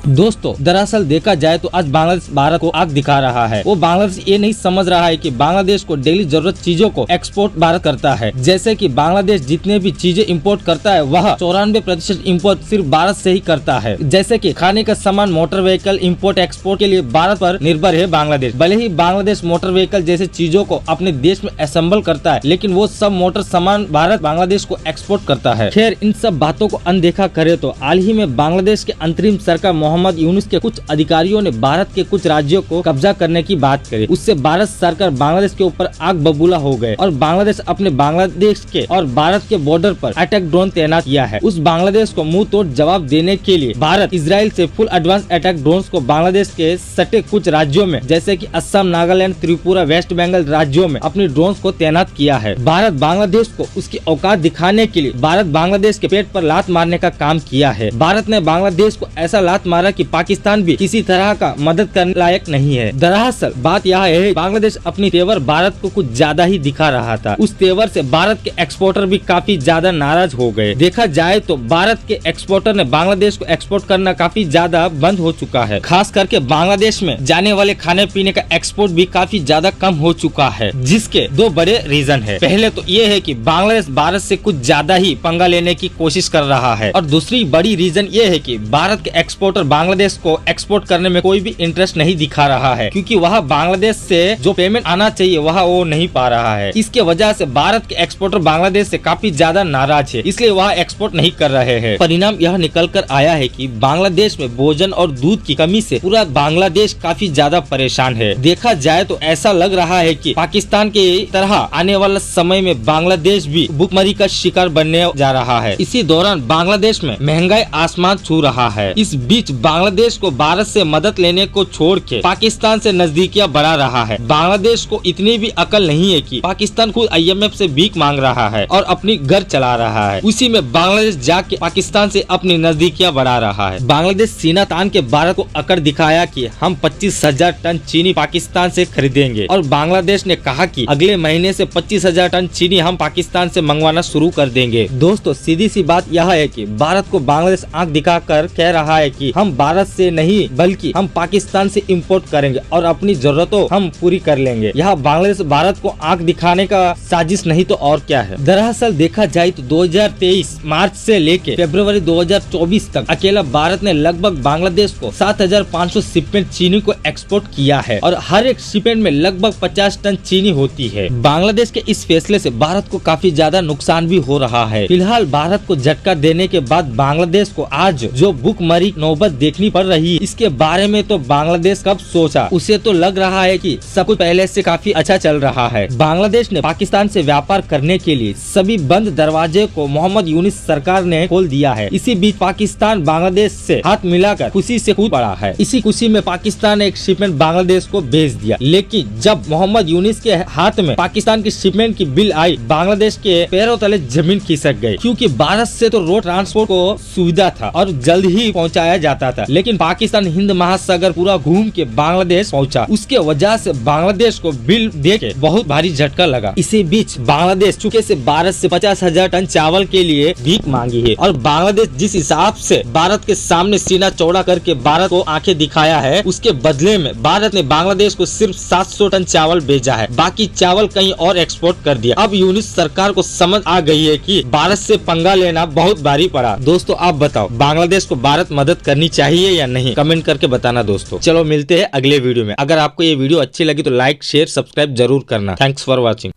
दोस्तों दरअसल देखा जाए तो आज बांग्लादेश भारत को आग दिखा रहा है। वो बांग्लादेश ये नहीं समझ रहा है कि बांग्लादेश को डेली जरूरत चीजों को एक्सपोर्ट भारत करता है। जैसे कि बांग्लादेश जितने भी चीजें इंपोर्ट करता है वह 94% इंपोर्ट सिर्फ भारत से ही करता है। जैसे कि खाने का सामान, मोटर व्हीकल इंपोर्ट एक्सपोर्ट के लिए भारत पर निर्भर है बांग्लादेश। भले ही बांग्लादेश मोटर व्हीकल जैसे चीजों को अपने देश में असेंबल करता है, लेकिन वो सब मोटर सामान भारत बांग्लादेश को एक्सपोर्ट करता है। खैर, इन सब बातों को अनदेखा करे तो हाल ही में बांग्लादेश के अंतरिम सरकार मोहम्मद यूनुस के कुछ अधिकारियों ने भारत के कुछ राज्यों को कब्जा करने की बात करी। उससे भारत सरकार बांग्लादेश के ऊपर आग बबूला हो गए और बांग्लादेश अपने बांग्लादेश के और भारत के बॉर्डर पर अटैक ड्रोन तैनात किया है। उस बांग्लादेश को मुंह तोड़ जवाब देने के लिए भारत इजराइल से फुल एडवांस अटैक ड्रोन को बांग्लादेश के सटे कुछ राज्यों में जैसे कि असम, नागालैंड, त्रिपुरा, वेस्ट बंगाल राज्यों में अपनी ड्रोन को तैनात किया है। भारत बांग्लादेश को उसकी औकात दिखाने के लिए भारत बांग्लादेश के पेट पर लात मारने का काम किया है। भारत ने बांग्लादेश को ऐसा लात मारा कि पाकिस्तान भी किसी तरह का मदद करने लायक नहीं है। दरअसल बात यह है बांग्लादेश अपनी तेवर भारत को कुछ ज्यादा ही दिखा रहा था। उस तेवर से भारत के एक्सपोर्टर भी काफी ज्यादा नाराज हो गए। देखा जाए तो भारत के एक्सपोर्टर ने बांग्लादेश को एक्सपोर्ट करना काफी ज्यादा बंद हो चुका है। खास करके बांग्लादेश में जाने वाले खाने पीने का एक्सपोर्ट भी काफी ज्यादा कम हो चुका है, जिसके दो बड़े रीजन है। पहले तो ये है कि बांग्लादेश भारत से कुछ ज्यादा ही पंगा लेने की कोशिश कर रहा है, और दूसरी बड़ी रीजन ये है कि भारत के एक्सपोर्टर बांग्लादेश को एक्सपोर्ट करने में कोई भी इंटरेस्ट नहीं दिखा रहा है, क्योंकि वह बांग्लादेश से जो पेमेंट आना चाहिए वह वो नहीं पा रहा है। इसके वजह से भारत के एक्सपोर्टर बांग्लादेश से काफी ज्यादा नाराज है, इसलिए वह एक्सपोर्ट नहीं कर रहे हैं। परिणाम यह निकल कर आया है कि बांग्लादेश में भोजन और दूध की कमी से पूरा बांग्लादेश काफी ज्यादा परेशान है। देखा जाए तो ऐसा लग रहा है कि पाकिस्तान के तरह आने वाला समय में बांग्लादेश भी भूखमरी का शिकार बनने जा रहा है। इसी दौरान बांग्लादेश में महंगाई आसमान छू रहा है। इस बीच बांग्लादेश को भारत से मदद लेने को छोड़ के पाकिस्तान से नजदीकियां बढ़ा रहा है। बांग्लादेश को इतनी भी अकल नहीं है कि पाकिस्तान खुद IMF से भीख मांग रहा है और अपनी घर चला रहा है, उसी में बांग्लादेश जाके पाकिस्तान से अपनी नजदीकियां बढ़ा रहा है। बांग्लादेश सीना तान के भारत को अकड़ दिखाया कि हम 25,000 टन चीनी पाकिस्तान से खरीदेंगे, और बांग्लादेश ने कहा कि अगले महीने से 25,000 टन चीनी हम पाकिस्तान से मंगवाना शुरू कर देंगे। दोस्तों सीधी सी बात यह है कि भारत को बांग्लादेश आंख दिखाकर कह रहा है कि हम भारत से नहीं बल्कि हम पाकिस्तान से इंपोर्ट करेंगे और अपनी जरूरतों हम पूरी कर लेंगे। यह बांग्लादेश भारत को आंख दिखाने का साजिश नहीं तो और क्या है। दरअसल देखा जाए तो 2023 मार्च से लेके फरवरी 2024 तक अकेला भारत ने लगभग बांग्लादेश को 7,500 शिपमेंट चीनी को एक्सपोर्ट किया है, और हर एक शिपमेंट में लगभग 50 टन चीनी होती है। बांग्लादेश के इस फैसले से भारत को काफी ज्यादा नुकसान भी हो रहा है। फिलहाल भारत को झटका देने के बाद बांग्लादेश को आज जो भूखमरी नौबत देखनी पड़ रही है, इसके बारे में तो बांग्लादेश कब सोचा। उसे तो लग रहा है कि सब कुछ पहले से काफी अच्छा चल रहा है। बांग्लादेश ने पाकिस्तान से व्यापार करने के लिए सभी बंद दरवाजे को मोहम्मद यूनुस सरकार ने खोल दिया है। इसी बीच पाकिस्तान बांग्लादेश से हाथ मिलाकर खुशी से कूद पड़ा है। इसी खुशी में पाकिस्तान ने एक शिपमेंट बांग्लादेश को भेज दिया, लेकिन जब मोहम्मद यूनुस के हाथ में पाकिस्तान की शिपमेंट की बिल आई, बांग्लादेश के पैरों तले जमीन खिसक गई, क्योंकि भारत से तो रोड ट्रांसपोर्ट को सुविधा था और जल्द ही पहुंचाया जाता था, लेकिन पाकिस्तान हिंद महासागर पूरा घूम के बांग्लादेश पहुंचा। उसके वजह से बांग्लादेश को बिल देके बहुत भारी झटका लगा। इसी बीच बांग्लादेश चुके से भारत से 50,000 टन चावल के लिए भीख मांगी है, और बांग्लादेश जिस हिसाब से भारत के सामने सीना चौड़ा करके भारत को आंखें दिखाया है, उसके बदले में भारत ने बांग्लादेश को सिर्फ 700 टन चावल भेजा है, बाकी चावल कहीं और एक्सपोर्ट कर दिया। अब यूनुस सरकार को समझ आ गई है कि भारत से पंगा लेना बहुत भारी पड़ा। दोस्तों आप बताओ बांग्लादेश को भारत मदद करनी चाहिए या नहीं, कमेंट करके बताना दोस्तों। चलो मिलते हैं अगले वीडियो में। अगर आपको ये वीडियो अच्छी लगी तो लाइक, शेयर, सब्सक्राइब जरूर करना। Thanks for watching.